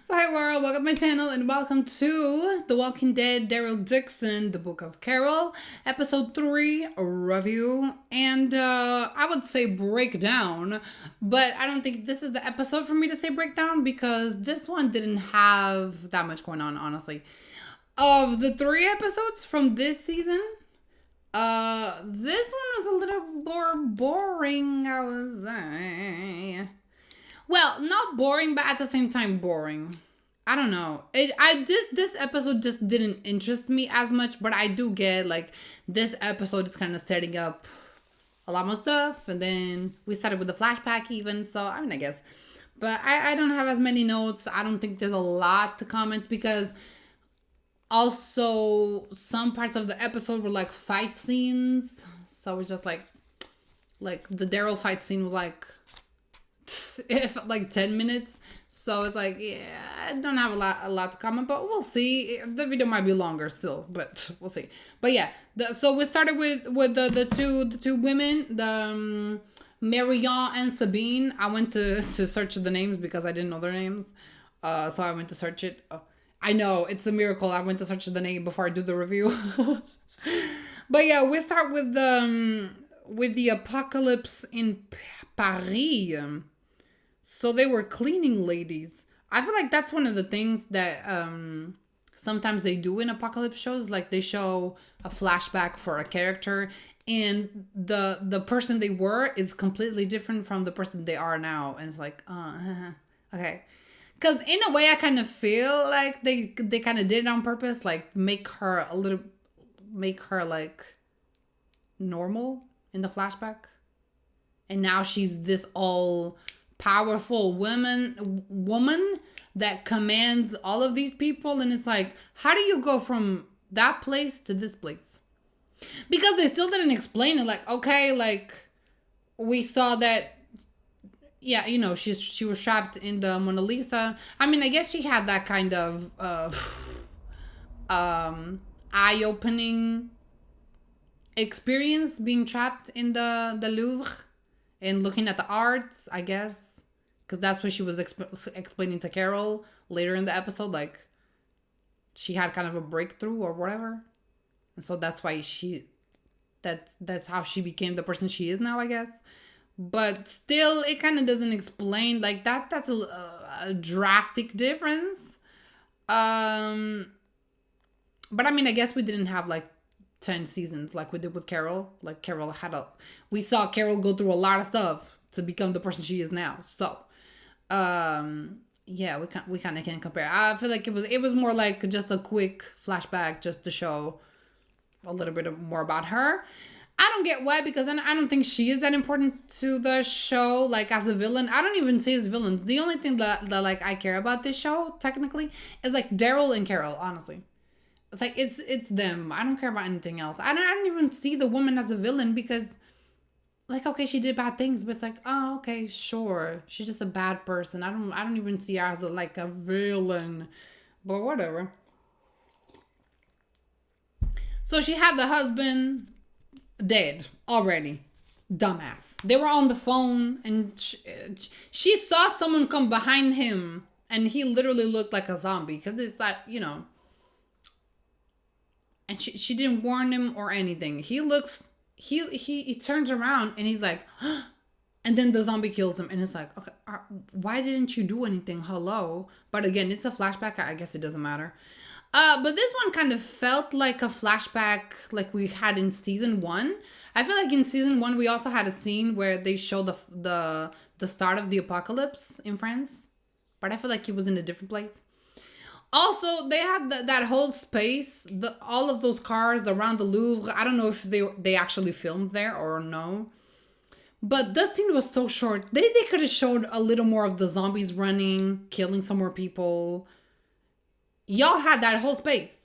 So hi world, welcome to my channel and welcome to The Walking Dead Daryl Dixon, the Book of Carol, episode 3 review, and I would say breakdown, but I don't think this is the episode for me to say breakdown because this one didn't have that much going on, honestly. Of the 3 episodes from this season, this one was a little more boring, I would say. Well, not boring, but at the same time boring. I don't know. This episode just didn't interest me as much, but I do get like this episode is kind of setting up a lot more stuff, and then we started with the flashback even. So I mean, I guess, but I don't have as many notes. I don't think there's a lot to comment because also some parts of the episode were like fight scenes, so it's just like the Daryl fight scene was like if like 10 minutes, so it's like, yeah, I don't have a lot to comment, but we'll see. The video might be longer still, but we'll see. But yeah, so we started with the two women, the Marion and Sabine. I went to search the names because I didn't know their names, so I went to search it. I know it's a miracle I went to search the name before I do the review. But yeah, we start with the apocalypse in Paris. So they were cleaning ladies. I feel like that's one of the things that sometimes they do in apocalypse shows. Like they show a flashback for a character, and the person they were is completely different from the person they are now. And it's like, okay. Because in a way, I kind of feel like they kind of did it on purpose. Like make her like normal in the flashback. And now she's this all powerful woman that commands all of these people, and it's like, how do you go from that place to this place? Because they still didn't explain it. Like, okay, like we saw that, yeah, you know, she was trapped in the Mona Lisa. I mean, I guess she had that kind of eye-opening experience being trapped in the Louvre and looking at the arts, I guess. Because that's what she was explaining to Carol later in the episode. Like, she had kind of a breakthrough or whatever. And so that's why that's how she became the person she is now, I guess. But still, it kind of doesn't explain. Like, that's a drastic difference. But I mean, I guess we didn't have, like, 10 seasons like we did with Carol. Like, Carol we saw Carol go through a lot of stuff to become the person she is now. So yeah, we kind of can't compare. I feel like it was more like just a quick flashback just to show a little bit more about her. I don't get why, because then I don't think she is that important to the show, like as a villain. I don't even see as villains. The only thing that like I care about this show technically is like Daryl and Carol, honestly. It's like it's them. I don't care about anything else. I don't even see the woman as the villain because, like, okay, she did bad things, but it's like, oh, okay, sure, she's just a bad person. I don't even see her as like a villain, but whatever. So she had the husband dead already. Dumbass. They were on the phone, and she saw someone come behind him, and he literally looked like a zombie because it's like, you know. And she didn't warn him or anything. He turns around and he's like, and then the zombie kills him, and it's like, okay, why didn't you do anything? Hello. But again, it's a flashback. I guess it doesn't matter. But this one kind of felt like a flashback like we had in season 1. I feel like in season 1 we also had a scene where they show the start of the apocalypse in France, but I feel like it was in a different place. Also, they had that whole space, all of those cars around the Louvre. I don't know if they actually filmed there or no. But this scene was so short. They could have showed a little more of the zombies running, killing some more people. Y'all had that whole space.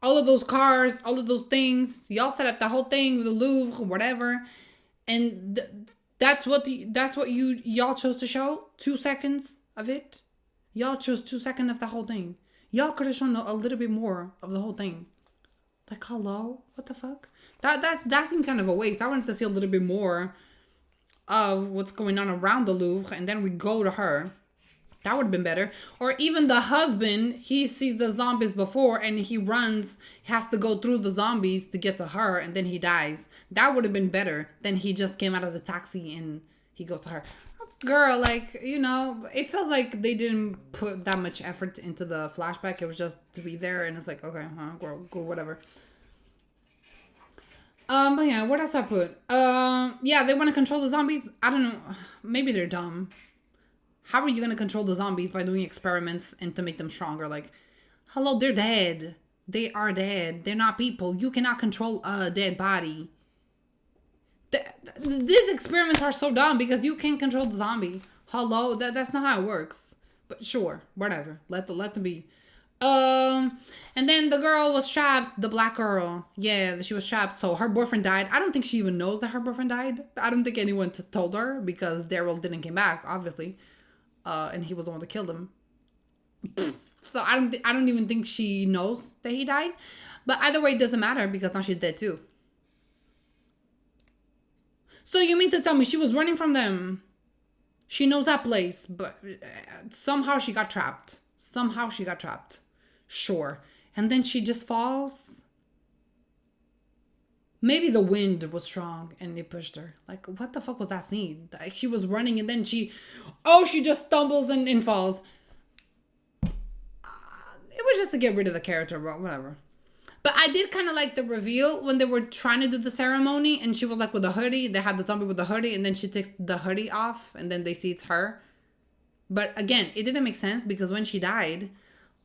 All of those cars, all of those things. Y'all set up the whole thing with the Louvre, whatever. And that's what y'all chose to show. 2 seconds of it. Y'all chose 2 seconds of the whole thing. Y'all could have shown a little bit more of the whole thing. Like, hello? What the fuck? That seemed kind of a waste. I wanted to see a little bit more of what's going on around the Louvre, and then we go to her. That would have been better. Or even the husband, he sees the zombies before and he runs, has to go through the zombies to get to her, and then he dies. That would have been better than he just came out of the taxi and he goes to her. Girl, like, you know, it feels like they didn't put that much effort into the flashback. It was just to be there, and it's like, okay, girl, go, whatever. But yeah, what else I put? Yeah, they want to control the zombies. I don't know. Maybe they're dumb. How are you going to control the zombies by doing experiments and to make them stronger? Like, hello, they're dead. They are dead. They're not people. You cannot control a dead body. These experiments are so dumb because you can't control the zombie. Hello, that's not how it works. But sure, whatever. Let them be. And then the girl was trapped. The black girl, yeah, she was trapped. So her boyfriend died. I don't think she even knows that her boyfriend died. I don't think anyone told her because Daryl didn't come back, obviously. And he was the one that killed him. So I don't even think she knows that he died. But either way, it doesn't matter because now she's dead too. So you mean to tell me she was running from them? She knows that place, but somehow she got trapped. Sure. And then she just falls. Maybe the wind was strong and it pushed her. Like, what the fuck was that scene? Like, she was running and then she just stumbles and falls. It was just to get rid of the character, but whatever. But I did kind of like the reveal when they were trying to do the ceremony and she was like with a hoodie. They had the zombie with the hoodie and then she takes the hoodie off and then they see it's her. But again, it didn't make sense because when she died,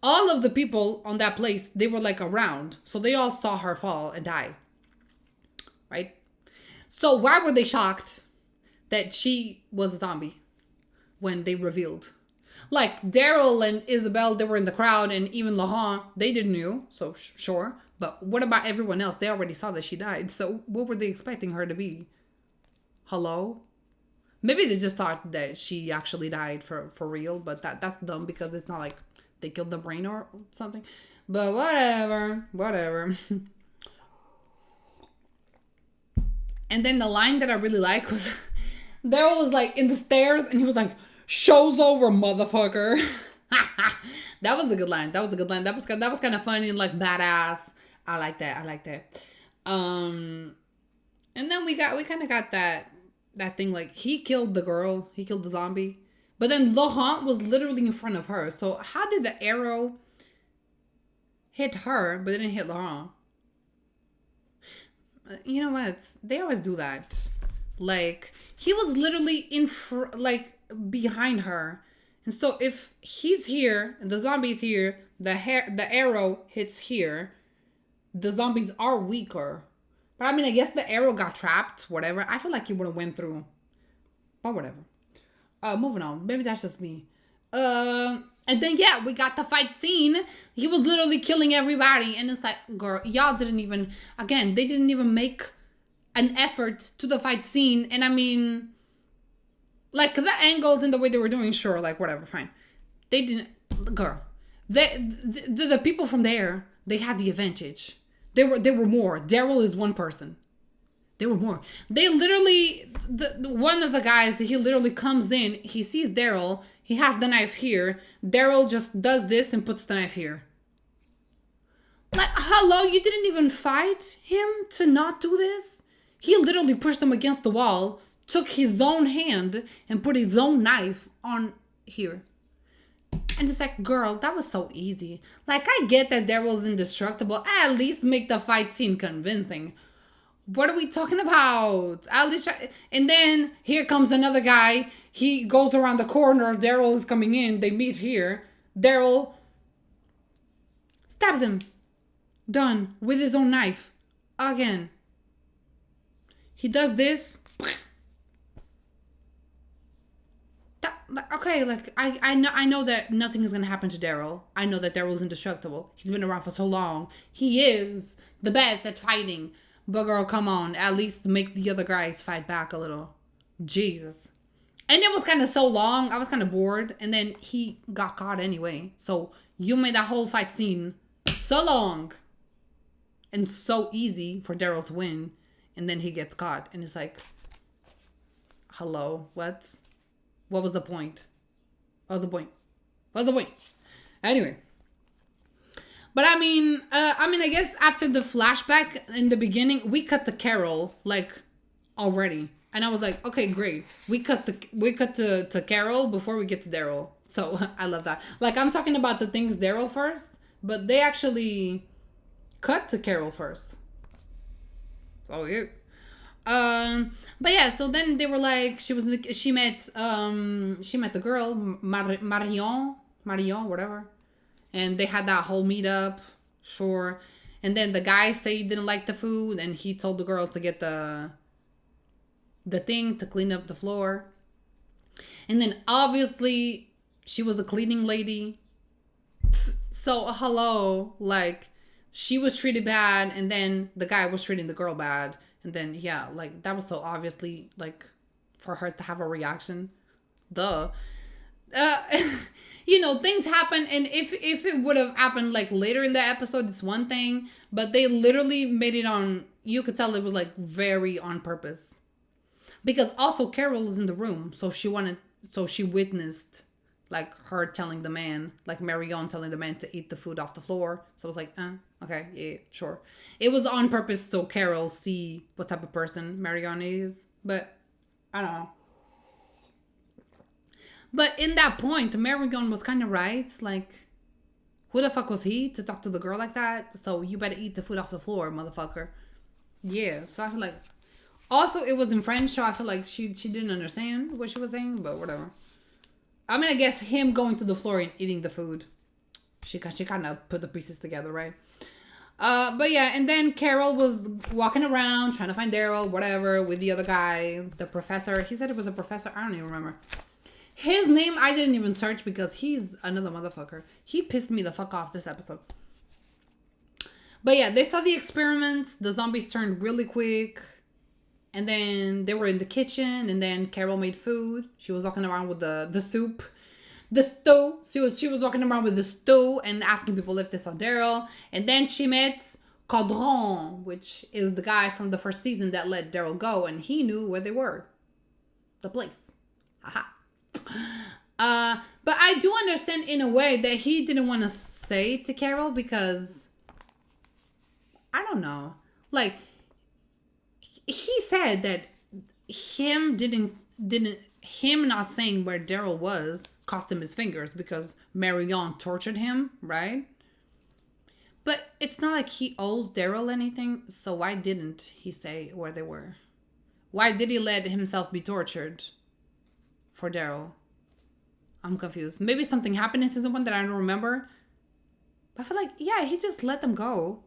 all of the people on that place, they were like around. So they all saw her fall and die. Right? So why were they shocked that she was a zombie when they revealed? Like Daryl and Isabel, they were in the crowd, and even Laurent, they didn't know. So sure. But what about everyone else? They already saw that she died. So what were they expecting her to be? Hello? Maybe they just thought that she actually died for real. But that's dumb because it's not like they killed the brain or something. But whatever. And then the line that I really like was Daryl was like in the stairs and he was like, "Show's over, motherfucker." That was a good line. That was kind of funny and like badass. I like that. And then we kind of got that thing like he killed the girl, he killed the zombie, but then Laurent was literally in front of her. So how did the arrow hit her but it didn't hit Laurent? You know what? They always do that. Like he was literally like behind her. And so if he's here and the zombie's here, the arrow hits here, the zombies are weaker. But I mean, I guess the arrow got trapped, whatever. I feel like he would have went through. But whatever. Moving on. Maybe that's just me. And then, yeah, we got the fight scene. He was literally killing everybody. And it's like, girl, y'all didn't even, again, they didn't even make an effort to the fight scene. And I mean, like the angles and the way they were doing, sure, like whatever, fine. They didn't, girl, the people from there, they had the advantage. They were more. Daryl is one person. They were more. They literally, one of the guys, he literally comes in, he sees Daryl, he has the knife here. Daryl just does this and puts the knife here. Like, hello, you didn't even fight him to not do this? He literally pushed him against the wall, took his own hand and put his own knife on here. And it's like, girl, that was so easy. Like, I get that Daryl's indestructible. At least make the fight scene convincing. What are we talking about? At least, and then here comes another guy. He goes around the corner. Daryl is coming in. They meet here. Daryl stabs him. Done. With his own knife. Again. He does this. Okay, like, I know that nothing is going to happen to Daryl. I know that Daryl's indestructible. He's been around for so long. He is the best at fighting. But girl, come on. At least make the other guys fight back a little. Jesus. And it was kind of so long. I was kind of bored. And then he got caught anyway. So you made that whole fight scene so long. And so easy for Daryl to win. And then he gets caught. And it's like, hello, what? What was the point? What was the point? What's the point? Anyway. But I guess after the flashback in the beginning, we cut to Carol like already, and I was like, okay, great. We cut to Carol before we get to Daryl. So I love that. Like I'm talking about the things Daryl first, but they actually cut to Carol first. So yeah. But yeah, so then they were like, she met the girl Marion, whatever, and they had that whole meetup, sure. And then the guy said he didn't like the food, and he told the girl to get the thing to clean up the floor. And then obviously she was a cleaning lady, so hello, like she was treated bad, and then the guy was treating the girl bad, and then yeah, like that was so obviously like for her to have a reaction. Duh. uh Things happen, and if it would have happened like later in the episode, it's one thing, but they literally made it on, you could tell it was like very on purpose, because also Carol is in the room, so she witnessed like her telling the man, like Marion telling the man to eat the food off the floor. So I was like, okay, yeah, sure. It was on purpose so Carol see what type of person Marion is, but I don't know. But in that point, Marion was kind of right. Like, who the fuck was he to talk to the girl like that? So you better eat the food off the floor, motherfucker. Yeah. So I feel like, also it was in French, so I feel like she didn't understand what she was saying, but whatever. I guess him going to the floor and eating the food, she kind of put the pieces together, right? But yeah, and then Carol was walking around trying to find Daryl, whatever, with the other guy, the professor. He said it was a professor. I don't even remember. His name I didn't even search because he's another motherfucker. He pissed me the fuck off this episode. But yeah, they saw the experiments. The zombies turned really quick. And then they were in the kitchen, and then Carol made food. She was walking around with the soup. The stew. She was walking around with the stew and asking people if they saw Daryl. And then she met Caudron, which is the guy from the first season that let Daryl go, and he knew where they were. The place. Haha. But I do understand in a way that he didn't want to say to Carol because I don't know. Like he said that him not saying where Daryl was cost him his fingers because Marion tortured him, right? But it's not like he owes Daryl anything, so why didn't he say where they were? Why did he let himself be tortured for Daryl? I'm confused. Maybe something happened in season 1 that I don't remember. But I feel like, yeah, he just let them go.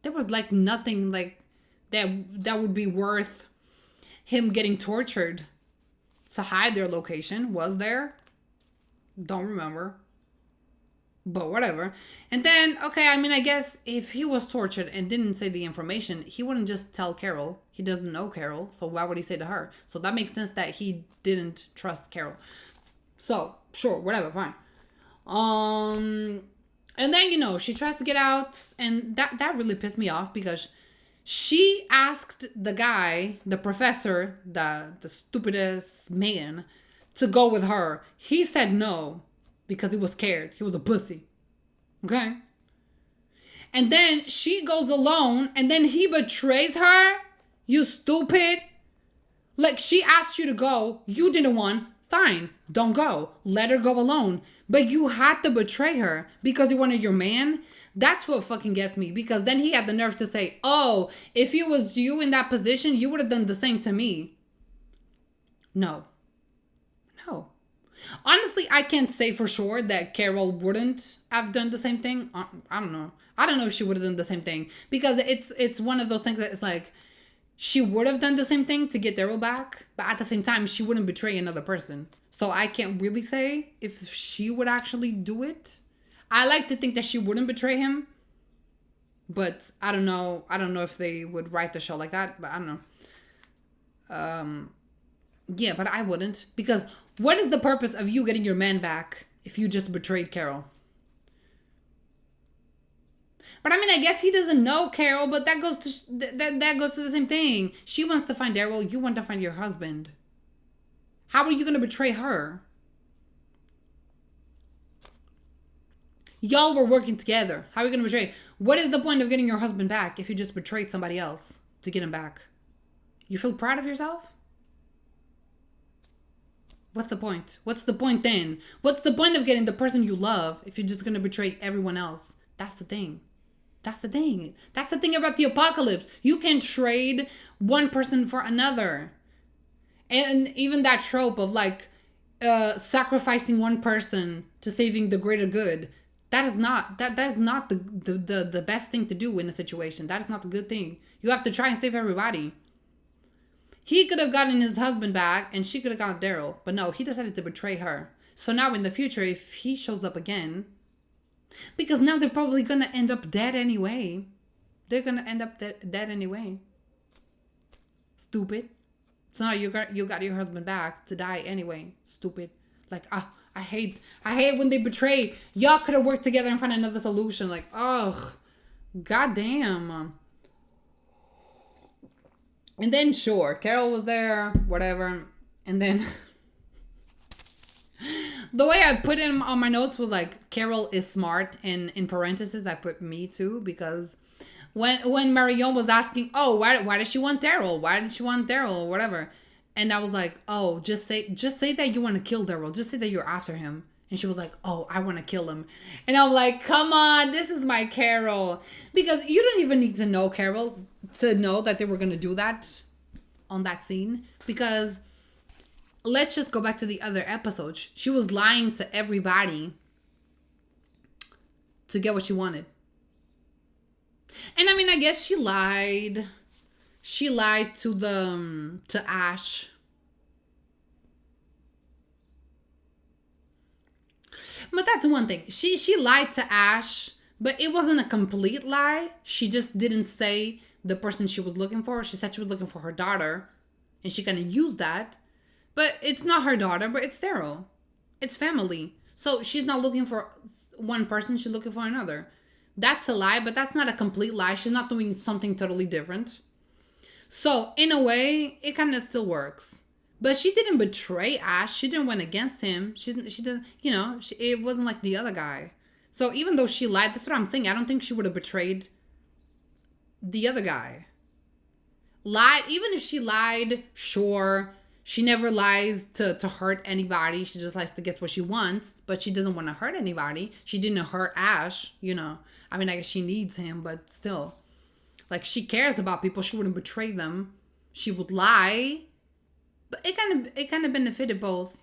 There was like nothing like that would be worth him getting tortured to hide their location. Was there? Don't remember. But whatever. And then, okay, I guess if he was tortured and didn't say the information, he wouldn't just tell Carol. He doesn't know Carol, so why would he say to her? So that makes sense that he didn't trust Carol. So, sure, whatever, fine. And then, she tries to get out, and that really pissed me off because she asked the guy, the professor, the stupidest man, to go with her. He said no because he was scared. He was a pussy. Okay? And then she goes alone, and then he betrays her? You stupid. Like, she asked you to go. You didn't want. Fine. Don't go. Let her go alone. But you had to betray her because you wanted your man? That's what fucking gets me. Because then he had the nerve to say, oh, if it was you in that position, you would have done the same to me. No. No. Honestly, I can't say for sure that Carol wouldn't have done the same thing. I don't know. I don't know if she would have done the same thing. Because it's one of those things that it's like, she would have done the same thing to get Daryl back. But at the same time, she wouldn't betray another person. So I can't really say if she would actually do it. I like to think that she wouldn't betray him. But I don't know. I don't know if they would write the show like that. But I don't know. Yeah, but I wouldn't. Because what is the purpose of you getting your man back if you just betrayed Carol? But I guess he doesn't know Carol, but that goes to that goes to the same thing. She wants to find Daryl. You want to find your husband. How are you going to betray her? Y'all were working together. How are you going to betray? What is the point of getting your husband back if you just betrayed somebody else to get him back? You feel proud of yourself? What's the point? What's the point then? What's the point of getting the person you love if you're just going to betray everyone else? That's the thing. That's the thing. That's the thing about the apocalypse. You can trade one person for another. And even that trope of like sacrificing one person to saving the greater good. That is not the best thing to do in a situation. That is not the good thing. You have to try and save everybody. He could have gotten his husband back and she could have gotten Daryl. But no, he decided to betray her. So now in the future, if he shows up again, because now they're probably going to end up dead anyway. They're going to end up dead anyway. Stupid. So now you got your husband back to die anyway. Stupid. Like, I hate when they betray. Y'all could have worked together and found another solution. Like, ugh. Goddamn. And then, sure, Carol was there, whatever. And then the way I put him on my notes was like, Carol is smart. And in parentheses, I put me too. Because when Marion was asking, oh, why does she want Daryl? Why did she want Daryl or whatever? And I was like, oh, just say that you want to kill Daryl. Just say that you're after him. And she was like, oh, I want to kill him. And I'm like, come on, this is my Carol. Because you don't even need to know Carol to know that they were going to do that on that scene. Because let's just go back to the other episodes. She was lying to everybody to get what she wanted. And I mean, I guess she lied. She lied to Ash. But that's one thing. She lied to Ash, but it wasn't a complete lie. She just didn't say the person she was looking for. She said she was looking for her daughter, and she kind of used that. But it's not her daughter, but it's Daryl. It's family. So she's not looking for one person. She's looking for another. That's a lie, but that's not a complete lie. She's not doing something totally different. So in a way, it kind of still works. But she didn't betray Ash. She didn't went against him. She didn't, it wasn't like the other guy. So even though she lied, that's what I'm saying. I don't think she would have betrayed the other guy. Even if she lied, sure. She never lies to hurt anybody. She just lies to get what she wants. But she doesn't want to hurt anybody. She didn't hurt Ash, I mean, I guess she needs him, but still. Like, she cares about people. She wouldn't betray them. She would lie. But it kind of benefited both.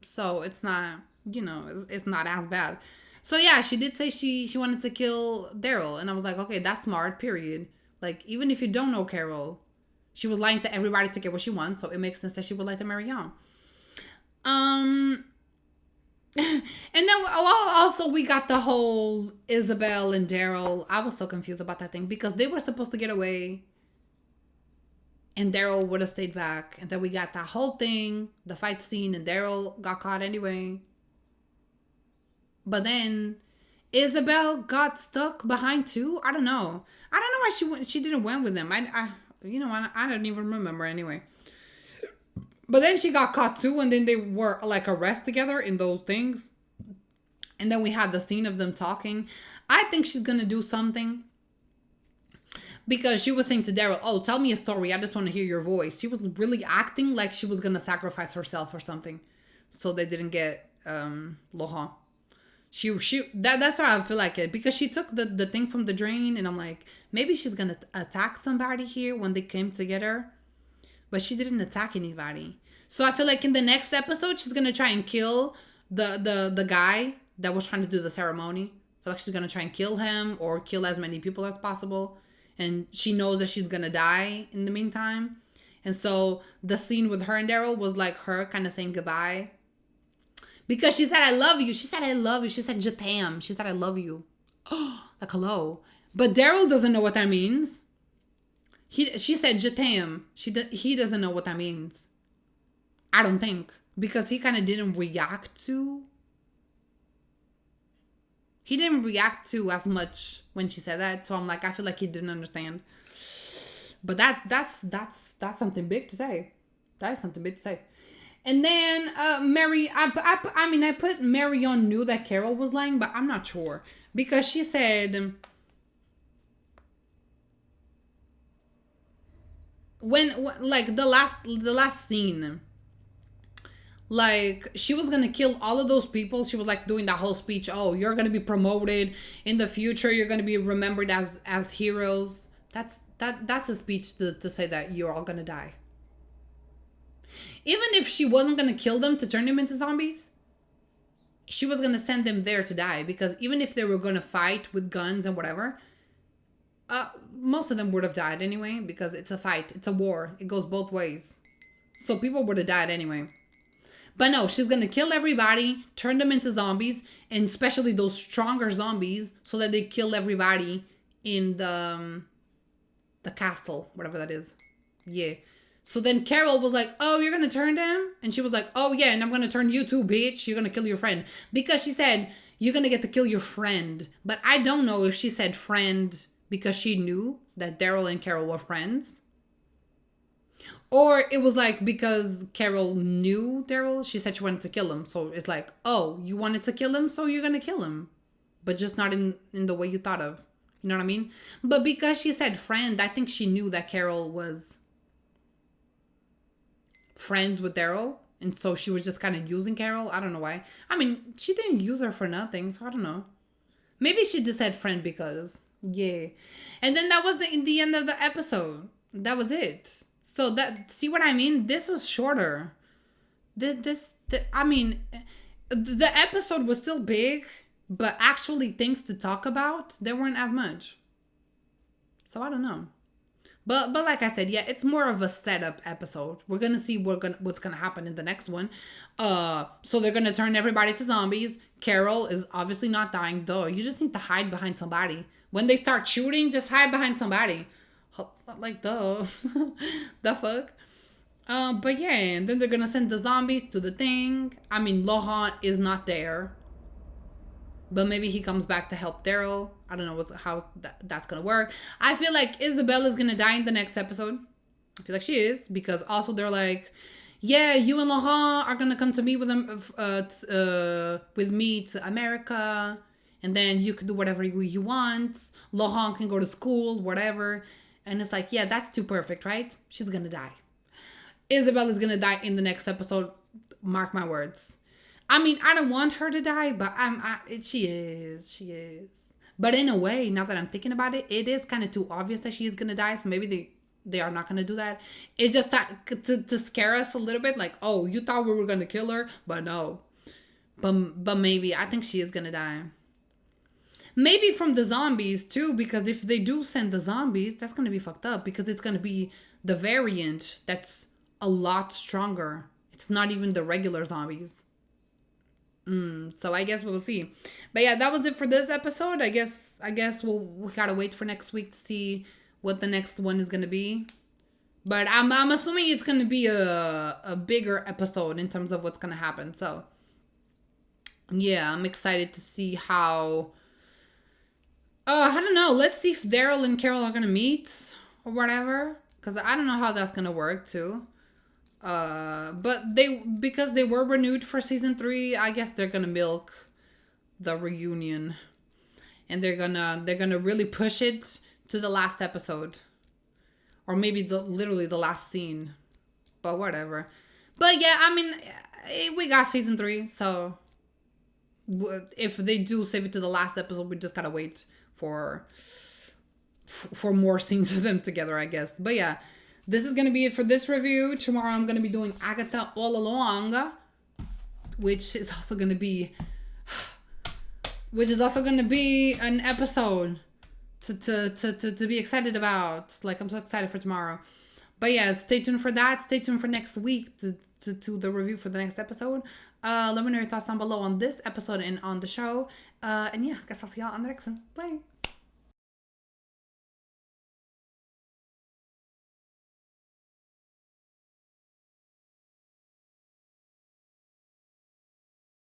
So it's not, it's not as bad. So yeah, she did say she wanted to kill Daryl. And I was like, okay, that's smart, period. Like, even if you don't know Carol, she was lying to everybody to get what she wants. So it makes sense that she would lie to Marion. And then also we got the whole Isabel and Daryl. I was so confused about that thing because they were supposed to get away. And Daryl would have stayed back. And then we got that whole thing, the fight scene, and Daryl got caught anyway. But then Isabel got stuck behind too. I don't know. I don't know why she didn't went with him. I don't even remember anyway. But then she got caught too, and then they were like arrested together in those things. And then we had the scene of them talking. I think she's gonna do something. Because she was saying to Daryl, oh, tell me a story. I just want to hear your voice. She was really acting like she was going to sacrifice herself or something. So they didn't get Laurent. That's why I feel like it. Because she took the thing from the drain. And I'm like, maybe she's going to attack somebody here when they came together. But she didn't attack anybody. So I feel like in the next episode, she's going to try and kill the guy that was trying to do the ceremony. I feel like she's going to try and kill him or kill as many people as possible. And she knows that she's going to die in the meantime. And so the scene with her and Daryl was like her kind of saying goodbye. Because she said, I love you. She said, I love you. She said, je t'aime. She said, I love you. Oh, like hello. But Daryl doesn't know what that means. She said, je t'aime. He doesn't know what that means. I don't think. Because he kind of didn't react to. He didn't react to as much when she said that. So I'm like, I feel like he didn't understand. But that's something big to say. That is something big to say. And then Mary, I mean, I put Marion knew that Carol was lying, but I'm not sure because she said like the last scene, like she was gonna kill all of those people. She was like doing that whole speech. Oh, you're gonna be promoted in the future. You're gonna be remembered as heroes. That's a speech to say that you're all gonna die. Even if she wasn't gonna kill them to turn them into zombies, she was gonna send them there to die because even if they were gonna fight with guns and whatever, most of them would have died anyway because it's a fight, it's a war, it goes both ways. So people would have died anyway. But no, she's gonna kill everybody, turn them into zombies, and especially those stronger zombies, so that they kill everybody in the castle, whatever that is. Yeah. So then Carol was like, oh, you're going to turn them? And she was like, oh, yeah, and I'm going to turn you too, bitch. You're going to kill your friend. Because she said, you're going to get to kill your friend. But I don't know if she said friend because she knew that Daryl and Carol were friends. Or it was like because Carol knew Daryl, she said she wanted to kill him. So it's like, oh, you wanted to kill him, so you're going to kill him. But just not in the way you thought of. You know what I mean? But because she said friend, I think she knew that Carol was friends with Daryl, and so she was just kind of using Carol. I don't know why. I mean, she didn't use her for nothing, so I don't know. Maybe she just said friend because, yeah. And then that was the end of the episode. That was it. So that, see what I mean? This was shorter. I mean, the episode was still big, but actually things to talk about, there weren't as much. So I don't know. But like I said, yeah, it's more of a setup episode. We're gonna see what's gonna happen in the next one. So they're gonna turn everybody to zombies. Carol is obviously not dying, though. You just need to hide behind somebody. When they start shooting, just hide behind somebody. Like, duh. The fuck? But yeah, and then they're gonna send the zombies to the thing. I mean, Laurent is not there. But maybe he comes back to help Daryl. I don't know how that's going to work. I feel like Isabel is going to die in the next episode. I feel like she is. Because also they're like, yeah, you and Laurent are going to come to meet with them, with me to America. And then you can do whatever you want. Laurent can go to school, whatever. And it's like, yeah, that's too perfect, right? She's going to die. Isabel is going to die in the next episode. Mark my words. I mean, I don't want her to die, but she is. But in a way, now that I'm thinking about it, it is kind of too obvious that she is going to die. So maybe they are not going to do that. It's just that to scare us a little bit. Like, oh, you thought we were going to kill her, but no. But maybe, I think she is going to die. Maybe from the zombies too, because if they do send the zombies, that's going to be fucked up. Because it's going to be the variant that's a lot stronger. It's not even the regular zombies. So I guess we'll see. But yeah, that was it for this episode. I guess we gotta wait for next week to see what the next one is gonna be. But I'm assuming it's gonna be a bigger episode in terms of what's gonna happen. So yeah, I'm excited to see how. I don't know. Let's see if Daryl and Carol are gonna meet or whatever. Because I don't know how that's gonna work too. But because they were renewed for season 3, I guess they're gonna milk the reunion, and they're gonna really push it to the last episode, or maybe literally the last scene. But whatever. But yeah, I mean, we got season 3, so if they do save it to the last episode, we just gotta wait for more scenes of them together, I guess. But yeah. This is going to be it for this review. Tomorrow I'm going to be doing Agatha All Along, which is also going to be an episode to be excited about. Like, I'm so excited for tomorrow. But yeah, stay tuned for that. Stay tuned for next week to the review for the next episode. Let me know your thoughts down below on this episode and on the show. And yeah, I guess I'll see y'all on the next one. Bye.